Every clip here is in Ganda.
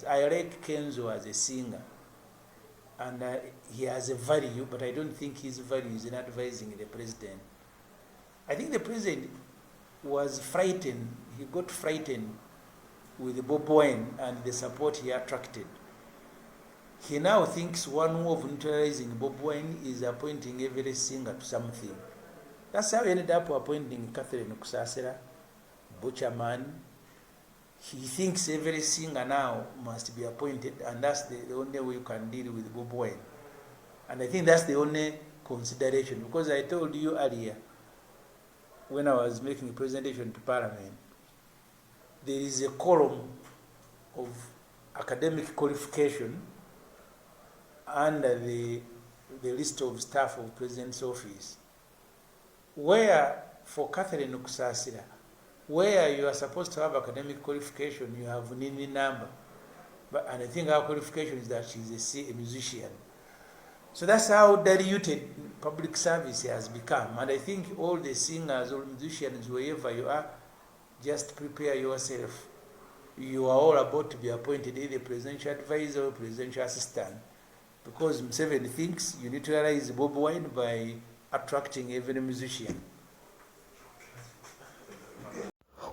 I like Kenzo as a singer, and he has a value, but I don't think his value is in advising the president. I think the president was frightened. He got frightened with Bob Wine and the support he attracted. He now thinks one way of neutralizing Bob Wine is appointing every singer to something. That's how he ended up appointing Catherine Kusasera, Butcherman. He thinks every singer now must be appointed, and that's the only way you can deal with Bob Wine. And I think that's the only consideration, because I told you earlier, when I was making a presentation to Parliament, there is a column of academic qualification under the list of staff of President's office, where for Catherine Kusasira, where you are supposed to have academic qualification, you have Nini number. And I think our qualification is that she's a musician. So that's how diluted public service has become. And I think all the singers or musicians, wherever you are, just prepare yourself. You are all about to be appointed either presidential advisor or presidential assistant, because Museveni thinks you neutralize Bob Wine by attracting every musician.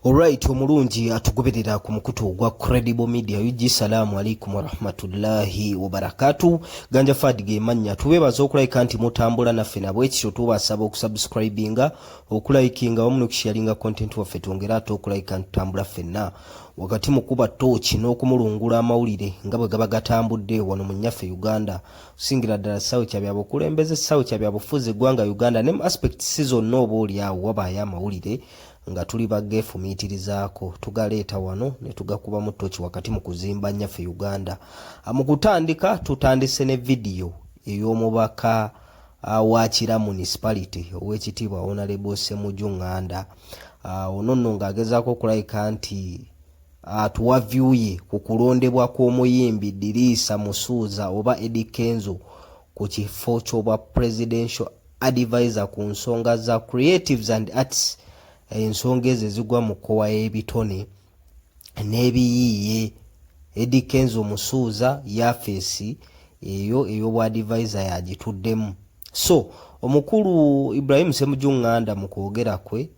Alright, omulungi atugoberera ku mukutu ogwa Credible Media. Yuji salamu alaikum wa rahmatullahi wa barakatuh. Ganja Fadige manya tubebaza okulayika nti mutambula naffe nabwe ekyo tubasaba okusubscribinga, okulayikinga wamu n'okusharinga content waffe twongera ate okulayika ntambula ffenna wakati mu kuba tochi n'okumulungula amawulire nga bwe gaba gatambudde wano mu nnyaffe Uganda. Singira ddala ssaawa kyabyabukulembeze, ssaawa kyabyabufuzi eggwanga Uganda, ne mu aspect season n'oba oli awo wabaayo amawulire nga tuli bageefumiitirizaako tugaleeta wano ne tugakuba mu tochi wakati mu kuzimba nnyaffe Uganda. Mu kutandika tutandise ne video ey'omubaka wa Kira municipality ow'ekitiibwa Honorable Ssemujju Nganda. Ono nno ng'agezaako okulayika nti tuwavyuye ku kulondebwa kw'omuyimbi Dirisa Musuuza oba Eddie Kenzo ku kifo ky'obwa presidential advisor ku nsonga za creatives and arts, ensonga ezo zigwa mu kkowa y'ebitone n'ebiyiiye. Eddie Kenzo Musuuza yafeesi eyo ey'obwa advisor yagituddemu. So omukulu Ibrahim Ssemujju Nganda mu kwogera kwe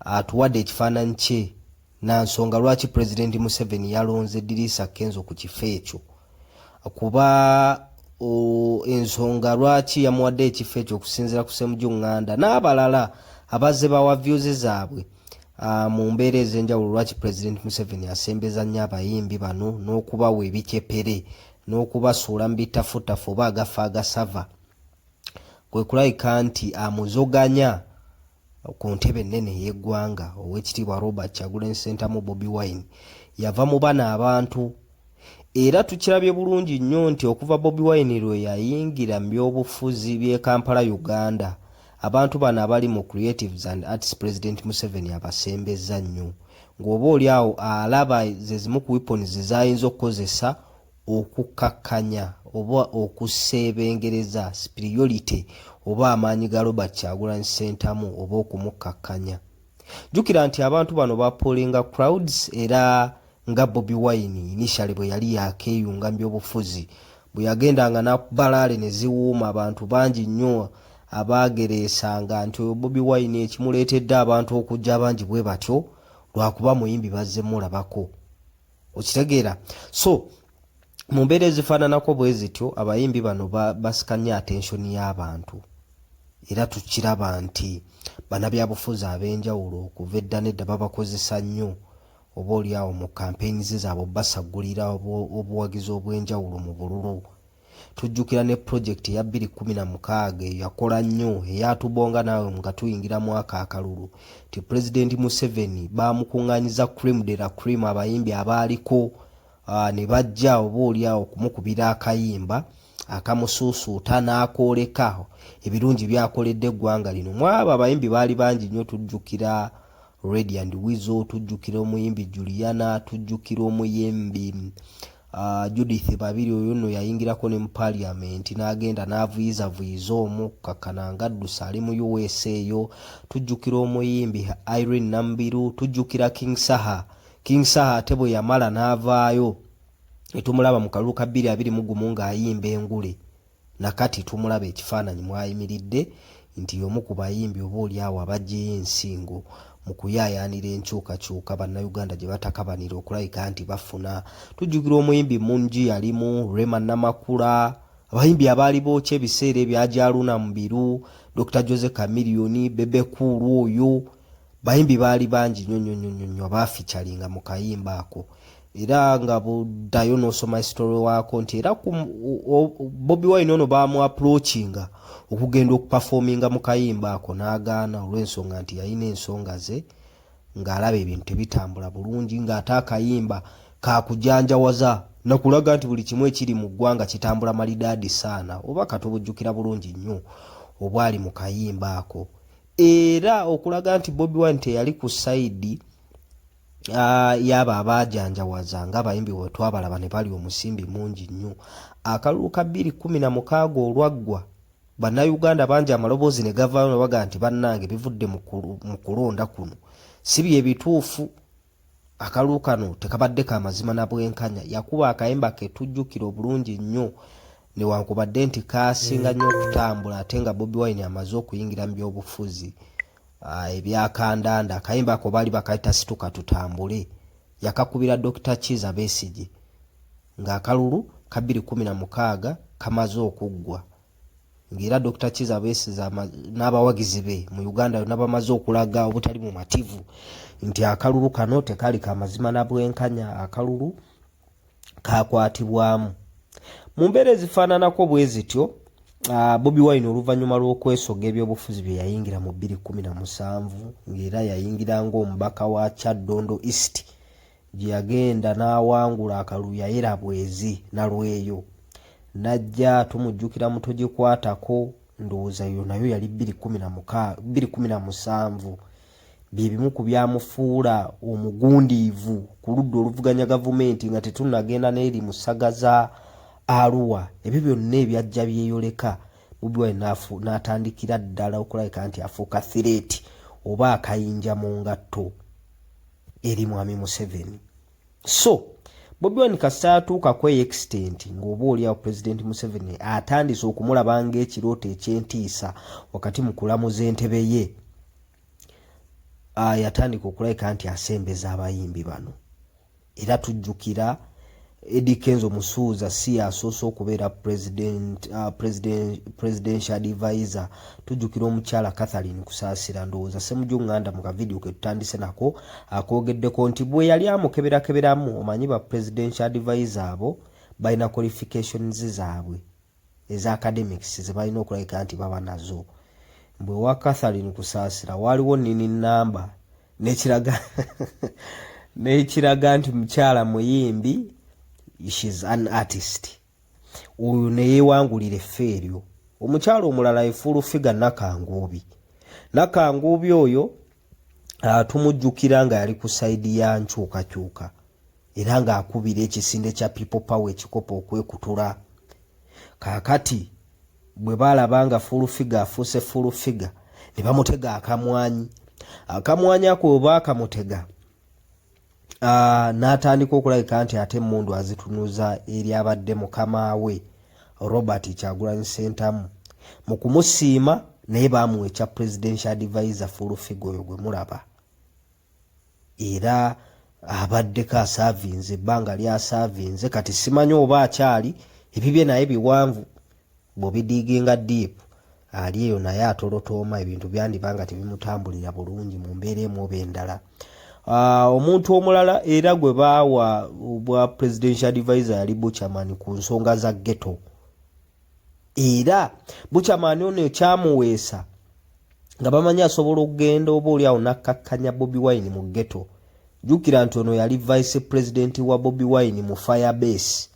atuwadde ekifaananyi kye na nsonga lwaki President Museveni yalonze Dirisa Kenzo ku kifo ekyo, kuba ensonga lwaki yamuwadde ekifo ekyo okusinziira ku Ssemujju Nganda n'abalala abazze bawa views zaabwe mu mbeera ez'enjawulo, lwaki President Museveni asembeza nnyo abayimbi bano n'okubawa ebikyepere n'okubasuula mu bitafutafu oba agafa agasava. Kwe kulayika nti amuzoganya ku ntebe ennene y'eggwanga ow'ekitiibwa Robert Kyagulanyi Ssentamu Bobi Wine yava mu bana abantu. Era tukirabye bulungi nnyo nti okuva Bobi Wine lwe yayingira mu byobufuzi by'e Kampala Uganda, abantu bano abali mu creatives and arts President Museveni abasembeza nnyo, ng'oba oli awo alaba ze zimu ku weapons zayinza okukozesa okukakkanya oba okuseebengereza superiority oba amaanyi ga Robert Kyagulanyi Ssentamu oba okumukakkanya. Jjukira nti abantu bano bapolinga crowds, era nga Bobi Wine initially bwe yali yakeeyunga mu byobufuzi, bwe yagendanga n'akubalaale ne ziwuuma, abantu bangi nnyo abaagereesanga nti Bobi Wine ekimuleetedde abantu okujja bangi bwe batyo lwakuba muyimbi bazze mulabako. Okitegeera? So mu mbeera ezifaananako bwe zityo abayimbi bano basikanya attention y'abantu, era tukiraba nti bannabyabufuzi ab'enjawulo okuva edda nedda babakozesa nnyo oba oli awo mu campaigns zaabwe basagulira obuwagizi obw'enjawulo mu bululu. Tujjukira ne project ya 2016 yakola nnyo eyatubonga naawe nga tuyingira mwaka akalulu ti President Museveni bamukuŋŋaanyiza cream de la cream abayimbi abaaliko ne bajja oba oli awo kumukubira akayimba akamusuusuuta n'akooleka ebirungi byakoledde eggwanga lino. Mwabo abayimbi baali bangi nnyo. Tujjukira Ready and Weasel, tujjukira omuyimbi Juliana, tujjukira omuyimbi Judith Babiri oyo nno yayingirako ne mu parliament n'agenda n'avuyizavuyiza omu kakananga Ddusa ali mu USA eyo. Tujjukira omuyimbi Irene Nambiru, tujjukira King Saha ate bwe yamala n'avaayo tumulaba mu kalulu ka 2021 ng'ayimba engule nakati tumulaba ekifaananyi mwayimiridde nti omu ku bayimbi oba oliawo abajjeyo ensingo mu kuyaayaanira enkyukakyuka bannayuganda gye batakabanira okulabika nti bafuna. Tujjukira omuyimbi mungi yalimu Rema Namakula, abayimbi abaali bookya ebiseera ebyajaluna Mubiru, Dr. Jose Chameleone, Bebe Cool oyo, bayimbi baali bangi nnyo abaaficalinga mu kayimba ako. Era nga buddayo n'osoma story wako nti era Bobi Wine ono baamu approachinga okugenda okuperforminga mu kayimba ako n'agaana olw'ensonga nti yalina ensonga ze ng'alaba ebintu tebitambula bulungi ng'ate akayimba kakujanjawaza nakulaga nti buli kimu ekiri mu ggwanga kitambula malidaadi saana oba katubujjukira bulungi nnyo obwali mu kayimba ako. Era okulaga nti Bobi Wine teyali ku sayidi yaba abajanjawaza ng'abayimbi bwe twabalaba ne bali omusimbi mungi nnyo. Akalulu ka 2016 olwaggwa bannayuganda bangi amaloboozi ne gavaayo ne baga nti bannange bivudde mu kulonda kuno si bye bituufu. Akalulu kano tekabadde ka mazima na bwenkanya. Yakuba akayimba ke tujjukira obulungi nnyo newankubadde nti kaasinga nnyo okutambula ate nga Bobi Wine amaze okuyingira mu byobufuzi ebyakandanda. Akayimba ako baali bakayita situka tutambule, yakakubira Dr. Kizza Besigye ng'akalulu ka 2016 kamaze okuggwa ng'era Dr. Kizza Besigye n'abawagizi be mu Uganda yonna bamaze okulaga obutali mu mativu nti akalulu kano tekali ka mazima na bwenkanya, akalulu kakwatibwamu. Mu mbeera ezifaananako bwe zityo Bobi Wine oluvannyuma lw'okwesoga ebyobufuzi bye yayingira mu 2017 ng'era yayingira ng'omubaka wa Kyaddondo East gye yagenda n'awangula akalulu yayera bwezi nalweyo najja tumujjukira mutogikwatako ndowooza yo nayo yali 2017 bye bimu ku byamufuula omugundiivu ku ludda oluvuganya gavumenti nga tetunnagenda n'eri mu ssaga za Arua. Ebyo byonna ebyajja byeyoleka Bobi Wine n'atandikira ddala okulabika nti afuuka threat oba akayinja mu ngatto eri Mwami Museveni. So Bobi Wine kasita atuuka ku extent ng'oba oliawo President Museveni atandise okumulaba ng'ekirooto eky'entiisa wakati mu kulamuza entebe ye, yatandika okulabika nti asembeza abayimbi bano. Era tujjukira Eddie Kenzo Musuuza si asoose okubeera presidential advisor. Tujjukira omukyala Catherine Kusaasira ndowooza Ssemujju mu kavidiyo ke tutandise nako akoogeddeko nti bwe yali amukeberakeberamu omanyi ba presidential advisor abo balina qualifications zaabwe eza academics ze balina okulabika nti baba nazo. Bwe wa Catherine Kusaasira waliwo nini namba n'ekiraga nti mukyala muyimbi, she's an artist. Oyo ne yeewangulira effeeryo. Omukyala omulala efuulu figa Nakanguubi oyo tumujjukira nga yali ku sayidi ya nkyukakyuka era ng'akubira ekisinde kya People Power ekikopo okwekutula. Kaakati bwe baalaba nga fuulu figa afuuse fuulu figa ne bamutega akamwanyi. Akamwanyi ako bwe baakamutega n'atandika okulabika nti ate emmundu azitunuza eri abadde mukama we Robert Kyagulanyi Ssentamu. Mu kumusiima naye baamuwa ekya presidential advisor fuulu figa oyo gwe mulaba. Era abaddeko asaavinze ebbanga lyasaavinze kati simanyi oba akyali ebibye naye biwanvu bw'obidiiginga deep ali eyo naye atolotooma ebintu byandibanga tebimutambulira bulungi mu mbeera emu oba endala. Omuntu omulala era gwe baawa obwa presidential advisor yali Buchaman ku nsonga za ghetto. Era Buchaman ono ekyamuweesa nga bamanyi asobola okugenda oba oliawo nakkakkanya Bobi Wine mu ghetto. Jjukira nti ono yali vice president wa Bobi Wine mu Firebase.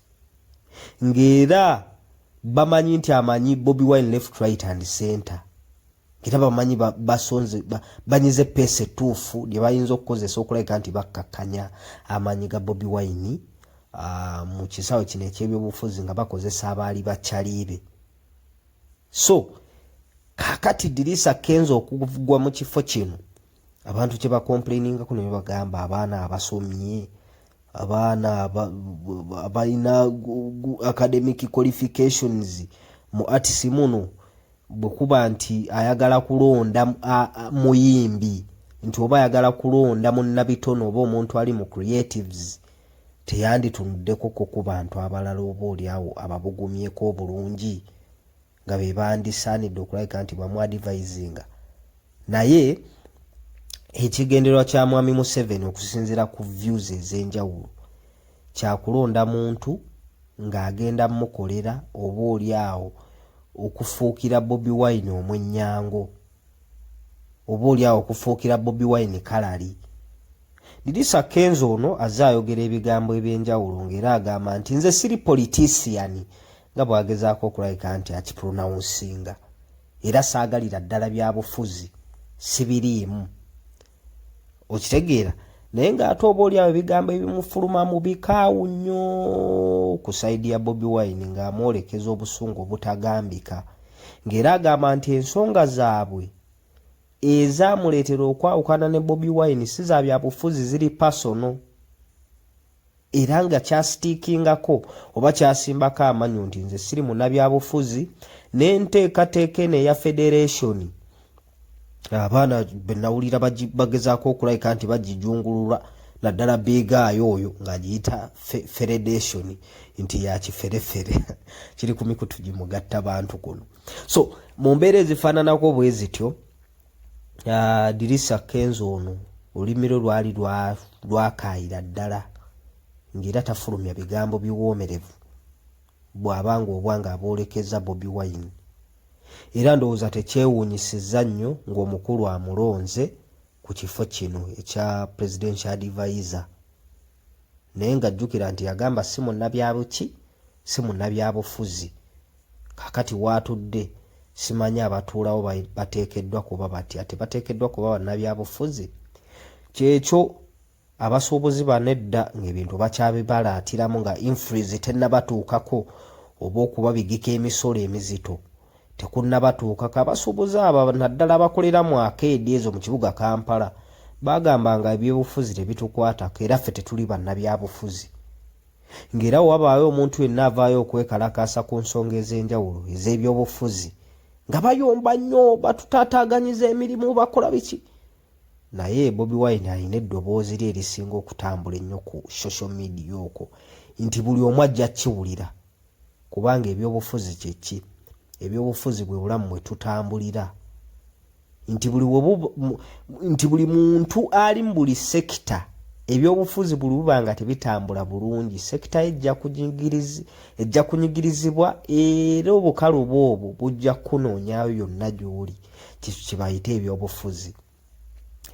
Ng'era bamanyi nti amanyi Bobi Wine left, right and center. Era bamanyi basonze banyize pese tuufu lye bayinza okukozesa okulabika nti bakkakkanya amanyi ga Bobi Wine mu kisawo kino eky'ebyobufuzi nga bakozesa abaali bakyaliibe. So kakati Dirisa Kenzo okugwa mu kifo kino abantu kye bakomplainingako ne bagamba abaana abasomye abaana abalina academic qualifications mu arts muno bwekuba nti ayagala kulonda muyimbi nti oba ayagala kulonda munnabitono oba omuntu ali mu creatives teyanditunuddeko ku bantu abalala oba oliawo ababugumyeko obulungi nga be bandisaanidde okulabika nti bamuadivisinga. Naye ekigendererwa kya mwami Museveni okusinziira ku views ez'enjawulo kyakulonda muntu ng'agenda mukolera oba oliawo okufuukira Bobi Wine omwenyango oba oliawo okufuukira Bobi Wine kalali. Dirisa Kenzo ono azze ayogera ebigambo eby'enjawulo ng'era agamba nti nze siri politician nga bw'agezaako okulabika nti akipronouncing era saagalira ddala byabufuzi sibiriimu okitegeera naye ng'ate oba oliawo ebigambo ebimufuluma mu bikaawu nnyo ku saidi ya Bobi Wine ng'amwolekeza obusungu obutagambika ng'era agamba nti ensonga zaabwe ezaamuleetera okwawukana ne Bobi Wine si za byabufuzi ziri pasono era nga kyasitiikingako oba kyasimbako amanyu nti nze siri munnabyabufuzi n'enteekateeka eno eya federation abaana benawulira bagezaako okulabika nti bagijungulula naddala biigaayo oyo ng'agiyita federation nti yakiferefere kiri ku mikutu gimugatta bantu kuno. So mu mbeera ezifaananako bwe zityo Dirisa Kenzo ono olulimi lwali lwakaayira ddala ng'era tafulumya bigambo biwoomerevu bw'abanga obwanga aboolekeza Bobi Wine era ndowooza tekyewuunyisizza nnyo ng'omukulu amulonze ku kifo kino ekya presidential advisor naye ng'ajjukira nti yagamba si munnabyabuki si munnabyabufuzi. Kakati waatudde simanyi abatuulawo bateekeddwa kuba batya tebateekeddwa kuba bannabyabufuzi. Kyekyo abasuubuzi banedda ng'ebintu bakyabibalaatiramu nga influence tennabatuukako oba okuba bigika emisolo emizito tekunnabatuukako. Abasuubuzi abo naddala abakolera mu akeedi ezo mu kibuga Kampala bagamba nga ebyobufuzi tebitukwatako era ffe tetuli bannabyabufuzi. Ng'era wabaayo omuntu yenna avaayo okwekalakaasa ku nsonga ez'enjawulo ez'ebyobufuzi nga bayomba nnyo batutaataaganyiza emirimu bakola biki. Naye Bobi Wine alina eddoboozi lye erisinga okutambula ennyo ku social media okwo nti buli omu ajja kiwulira kubanga ebyobufuzi kyeki ebyobufuzi bwe bulamu bwe tutambulira nti buli muntu ali mu buli sekita ebyobufuzi buli bubanga tebitambula bulungi sekita ejja kunyigirizibwa era obukalu bwobwo bujja kunoonyaayo yonna gy'oli kibayite ebyobufuzi.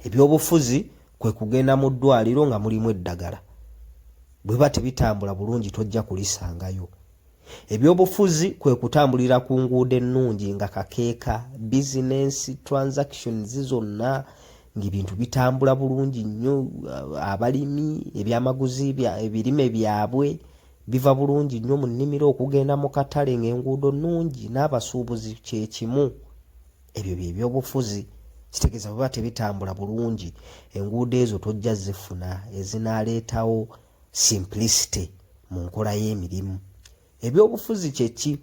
Ebyobufuzi kwe kugenda mu ddwaliro nga mulimu eddagala bwe ba tebitambula bulungi tojja kulisangayo. Ebyobufuzi kwe kutambulira ku nguudo ennungi nga kakeeka business transactions zonna ng'ebintu bitambula bulungi nnyo abalimi ebyamaguzi ebirime byabwe biva bulungi nnyo mu nnimiro okugenda mu katale ng'enguudo nnungi n'abasuubuzi kyekimu. Ebyo byebyobufuzi kitegeeza bwe ba tebitambula bulungi enguudo ezo tojja zifuna ezinaaleetawo simplicity mu nkola y'emirimu. Ebyobufuzi kyeki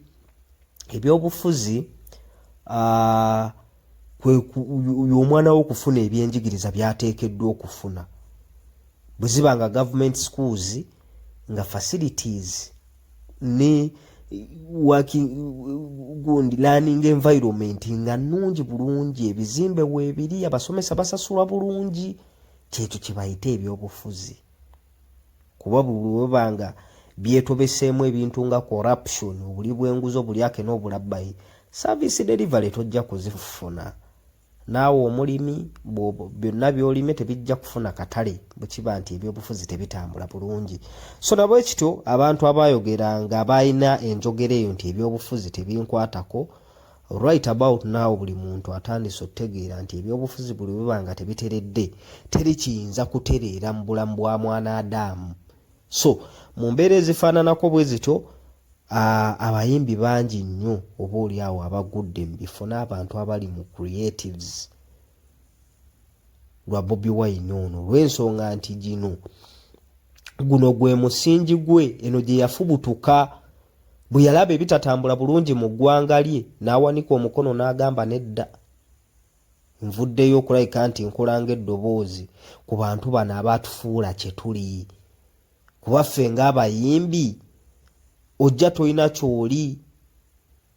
ebyobufuzi omwana w'okufuna ebyenjigiriza byateekeddwa okufuna bwe ziba nga government schools nga facilities ne learning environment nga nnungi bulungi ebizimbe weebiri abasomesa basasulwa bulungi kyekyo kibayite ebyobufuzi. Kuba bwebanga byetobeseemu ebintu nga corruption obuli bw'enguzi obulyake n'obulabbayi service delivery tojja kuzifuna. Naawe omulimi byonna by'olime tebijja kufuna katale bwe kiba nti ebyobufuzi tebitambula bulungi. So nabwe kityo abantu abayogera nga balina enjogera eyo nti ebyobufuzi tebinkwatako right about now buli muntu atandise okutegeera nti ebyobufuzi buli bwebanga tebiteredde teri kiyinza kutereera mu bulamu bwa mwana Adamu. So mu mbeera ezifaananako bwe zityo abayimbi bangi nnyo oba oliawo abagudde mu bifo n'abantu abali mu creatives lwa Bobi Wine ono lw'ensonga nti gino guno gwe musingi gwe eno gye yafubutuka bwe yalaba ebitatambula bulungi mu ggwanga lye n'awanika omukono n'agamba nedda nvuddeyo okulabika nti nkolanga eddoboozi ku bantu bano abaatufuula kye tuli kuba ffe ng'abayimbi ojja tolina kyoli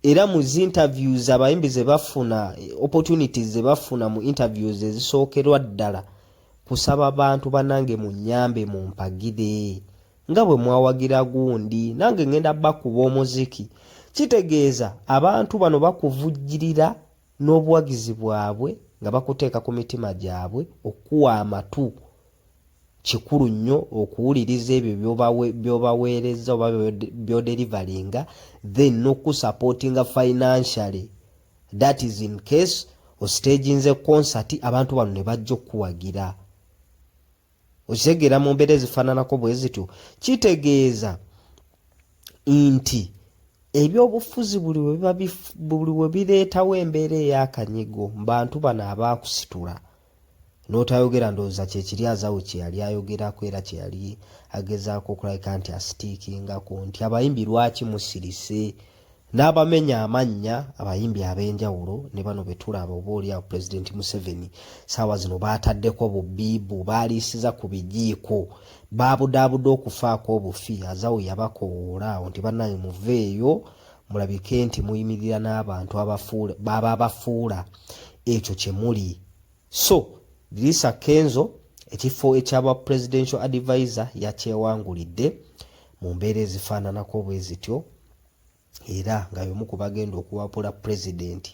era mu interviews abayimbi ze bafuna opportunities ze bafuna mu interviews ezisookerwa ddala kusaba bantu banange mu nnyambe mu mpagire nga bwe mwawagira gundi nange ngenda bakuba omuziki kitegeeza abantu bano bakuvujjirira n'obuwagizi bwabwe nga bakuteeka ku mitima gyabwe okuwa amatu kikulu nnyo okuwuliriza ebyo byobaweereza oba byoderivalinga then n'okusupportinga financially that is in case ostaginze concert abantu bano ne bajja okuwagira okitegeera mu mbeera ezifaananako bwe zityo kitegeeza nti ebyobufuzi buli we bireetawo embeera ey'akanyigo bantu bano abaakusitula n'otayogera ndowooza kyekiri azawo kye yali ayogerako era kye yali agezaako okulabika nti asitiikingako nti abayimbi lwaki musirise n'abamenya amannya abayimbi ab'enjawulo ne bano betulaba obaoliawo Pulezidenti Museveni saawa zino baataddeko bubiibu baaliisiza ku bijiiko baabudaabuda okufaako obufi azawo yabakoowoola nti bannange muveeyo mulabike nti muyimirira n'abantu baba abafuula ekyo kye muli so Lisa Kenzo ekifo ekyaba presidential advisor yakyewangulidde mu mbeera ezifaananako bwe zityo era nga y'omu ku bagenda okuwapula president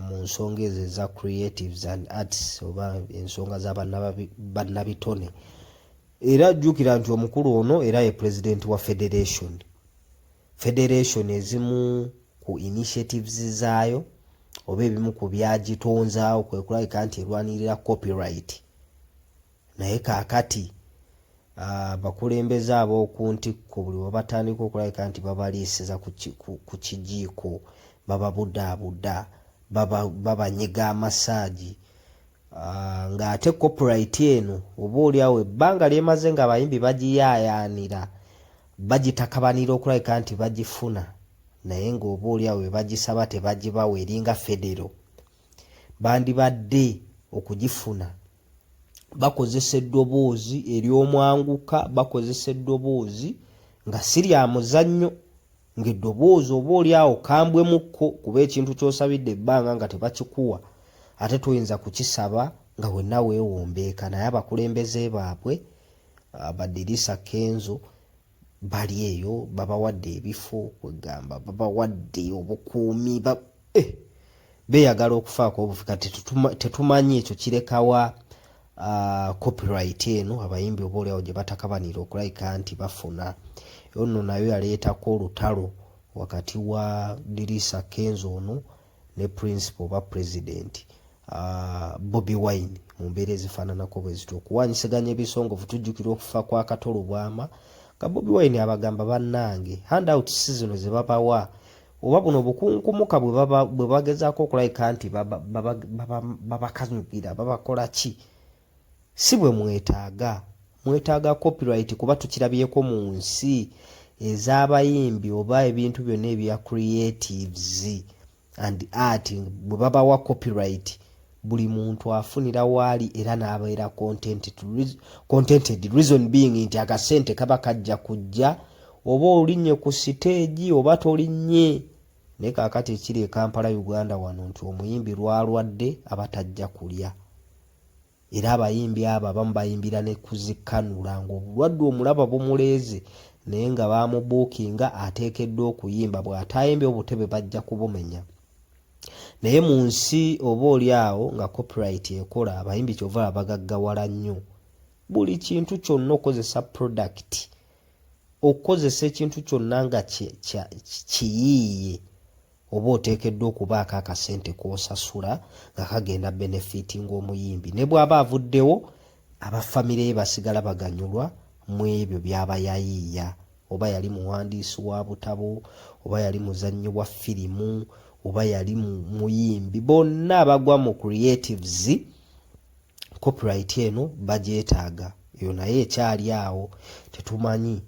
mu nsonga ezo eza creatives and arts oba ensonga z'abannabitone era jjukira nti omukulu ono era ye president wa federation ezimu ku initiatives zaayo oba ebimu ku byagitonzaawo kwe kulabika nti erwanirira copyright naye kaakati bakulembeze ab'okuntikko buli webatandika okulabika nti babaliisiza ku kijiiko bababudaabuda babanyiga amasaagi ng'ate copyright eno oba oliawo ebbanga lyemaze nga abayimbi bagiyaayaanira bagitakabanira okulabika nti bagifuna naye ng'oba oliawo bagisaba tebagibawa eringa federo bandibadde okugifuna bakozesa eddoboozi ery'omwanguka bakozesa eddoboozi nga si lya muzannyo ng'eddoboozi oba oliawo kambwemukko kuba ekintu ky'osabidde ebbanga nga tebakikuwa ate tuyinza kukisaba nga wenna weewombeeka naye abakulembeze baabwe badirisa Kenzo bali eyo babawadde ebifo kwegamba babawadde obukuumi beeyagala okufaako obufi kati tetumanyi ekyo kirekawa copyright eno abayimbi oba oliawo gye batakabanira okulabika nti bafuna ono nayo yaleetako olutalo wakati wa Dirisa Kenzo ono ne principal oba president Bobi Wine mu mbeera ezifaananako bwe zityo okuwanyisaganya ebisongovu tujjukira okufa kwa Katolo Bwama nga Bobi Wine abagamba bannange handout zino ze babawa oba buno bukunkumuka bwe bagezaako okulabika nti babakanyugira babakola ki si bwe mwetaaga copyright kuba tukirabyeko mu nsi ez'abayimbi oba ebintu byonna ebya creatives and art bwe babawa copyright buli muntu afunira waali era n'abeera contented reason being nti akasente kaba kajja kujja oba olinnye ku siteegi oba tolinnye naye kaakati ekiri e Kampala Uganda wano nti omuyimbi lwalwadde abatajja kulya era abayimbi abo abamu bayimbira ne kuzikanula ng'obulwadde omulaba bumuleeze naye nga baamubuukinga ateekeddwa okuyimba bw'atayimbye obutebe bajja kubumenya naye mu nsi oba oliawo nga copyright ekola abayimbi kyova bagaggawala nnyo buli kintu kyonna okozesa product okozesa ekintu kyonna nga kiyiiye oba oteekeddwa okubaako akasente k'osasula nga kagenda benefiti ng'omuyimbi ne bw'aba avuddewo abafamire ye basigala baganyulwa mu ebyo by'aba yayiiya oba yali muwandiisi wa butabo oba yali muzannyi wa firimu oba yali muyimbi bonna abagwa mu creatives copyright eno bagyetaaga eyo naye ekyali awo tetumanyi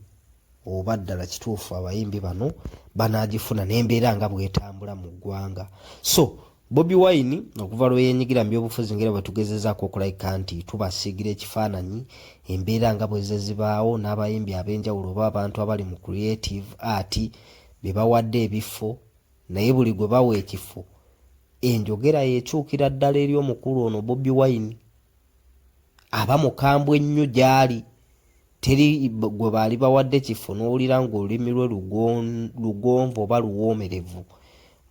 oba ddala kituufu abayimbi bano banagifuna n'embeera nga bwetambula mu ggwanga. So Bobi Wine okuva lwe yenyigira mu byobufuzi ngera bwe tugezezaako okulabika nti tubasiigira ekifaananyi embeera nga bwe zibaawo n'abayimbi ab'enjawulo oba abantu abali mu creative art be bawadde ebifo, naye buli gwe bawa ekifo enjogera yekyukira ddala eri omukulu ono Bobi Wine aba mukambwe ennyo gy'ali. Teri gwe baali bawadde kifo n'owulira ng'olulimi lwe lugonvu oba luwoomerevu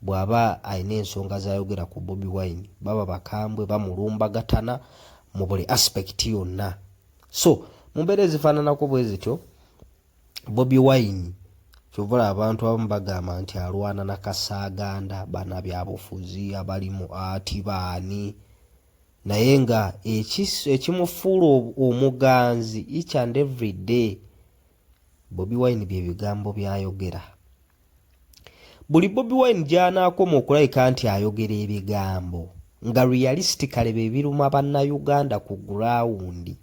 bw'aba alina ensonga z'ayogera ku Bobi Wine baba bakambwe bamulumbagatana mu buli aspect yonna. So mu mbeera ezifaananako bwe zityo Bobi Wine kyovula abantu abamu bagamba nti alwana na kasaaganda bana byabufuzi abali mu ati baani, naye nga ekimufuula omuganzi each and every day Bobi Wine bye bigambo byayogera. Buli Bobi Wine gy'anaakoma okulabika nti ayogera ebigambo nga realistically bye biruma bannayuganda ku ground,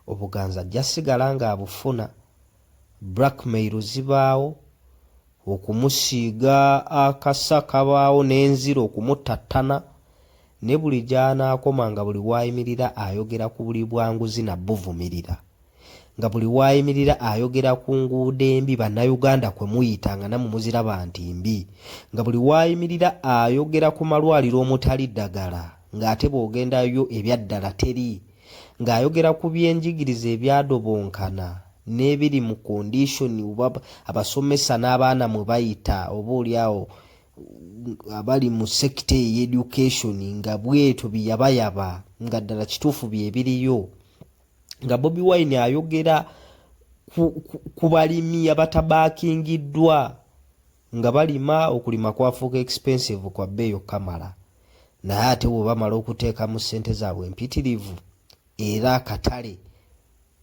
obuganza ajja sigala ng'abufuna. Blackmail zibaawo, okumusiiga akasa kabaawo n'enziro okumutattana, ne buli gy'anaakoma nga buli waayimirira ayogera ku buli bwanguzi nabbuvumirira, nga buli waayimirira ayogera ku nguudo embi bannayuganda kwe muyita nga namwe muziraba nti mbi, nga buli waayimirira ayogera ku malwaliro omutali ddagala ng'ate bw'ogendayo ebyaddala teri, ng'ayogera ku byenjigiriza ebyadobonkana n'ebiri mu condition oba abasomesa n'abaana mwe bayita oba oliawo abali mu sekita ey'education nga bweto biyabayaba nga ddala kituufu bye biriyo, nga Bobi Wine ayogera ku balimi abatabaakingiddwa nga balima okulima kwafuuka expensive kwa bbeeyo kamala, naye ate bwe bamala okuteekamu ssente zaabwe empitirivu era akatale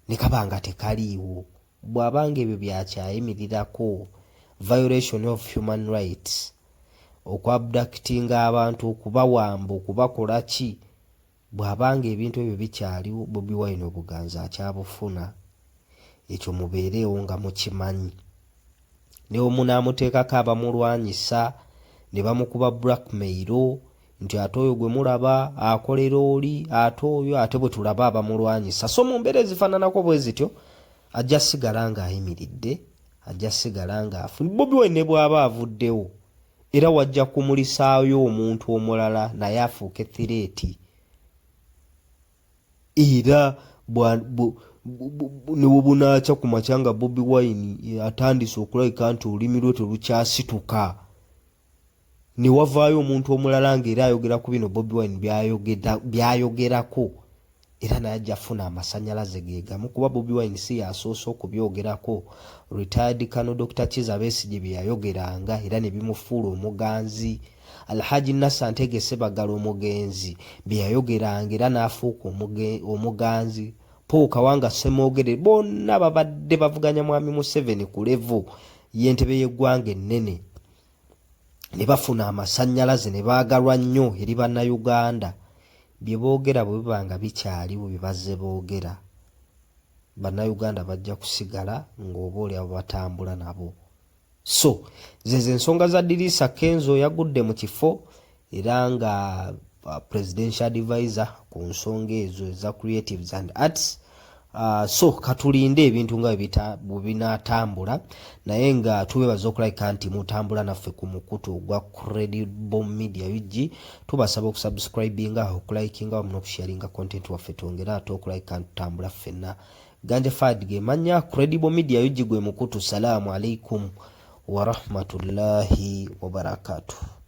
ne kabanga tekaliiwo, bw'abanga ebyo byakyayimirirako violation of human rights, okwabductinga abantu, okubawamba, okubakola ki, bw'abanga ebintu ebyo bikyaliwo Bobi Wine obuganza akyabufuna. Ekyo mubeereewo nga mukimanyi. Ne omunaamuteekako abamulwanyisa ne bamukuba blackmail nti ate oyo gwe mulaba akolera oli ate oyo ate bwe tulaba abamulwanyisa. So mu mbeera ezifaananako bwe zityo ajja sigala ng'ayimiridde, ajja sigala ng'afuna. Bobi Wine ne bw'aba avuddewo era wajja kumulisaayo omuntu omulala naye afuuke threat. Era ne bw'obunaakya ku makya nga Bobi Wine atandise okulabika nti olulimi lwe terukyasituka, ne wavaayo omuntu omulala ng'era ayogera ku bino Bobi Wine byayogerako, era naye ajja funa amasannyalaze ge gamu kuba Bobi Wine si yasoose okubyogerako. Retired Colonel Dr. Kizza Besigye bye yayogeranga era ne bimufuula omuganzi. Alhaji Nasser Ntege Sebagala omugenzi bye yayogeranga era n'afuuka omuganzi. Paul Kawanga Ssemwogere bonna babadde bavuganya mwami Museveni ku level y'entebe y'eggwanga ennene, ne bafuna amasannyalaze ne baagalwa nnyo eri bannayuganda. Bye boogera bwe biba nga bikyaliwo bye bazze boogera, bannayuganda bajja kusigala ng'oba oli abo batambula nabo. So zezo ensonga za Dirisa Kenzo yagudde mu kifo era nga presidential advisor ku nsonga ezo eza creatives and arts. So katulinde ebintu nga bwe binaatambula, naye nga tubebaza okulabika nti mutambula naffe ku mukutu ogwa Credible Media UG. Tubasaba okusubscribinga, okulayikinga wamu n'okusharinga content waffe, twongera ate okulabika nti tutambula ffenna. Ganja Fad ge manya Credible Media UG gwe mukutu. Salaamu alaikum wa rahmatullahi wa barakatuh.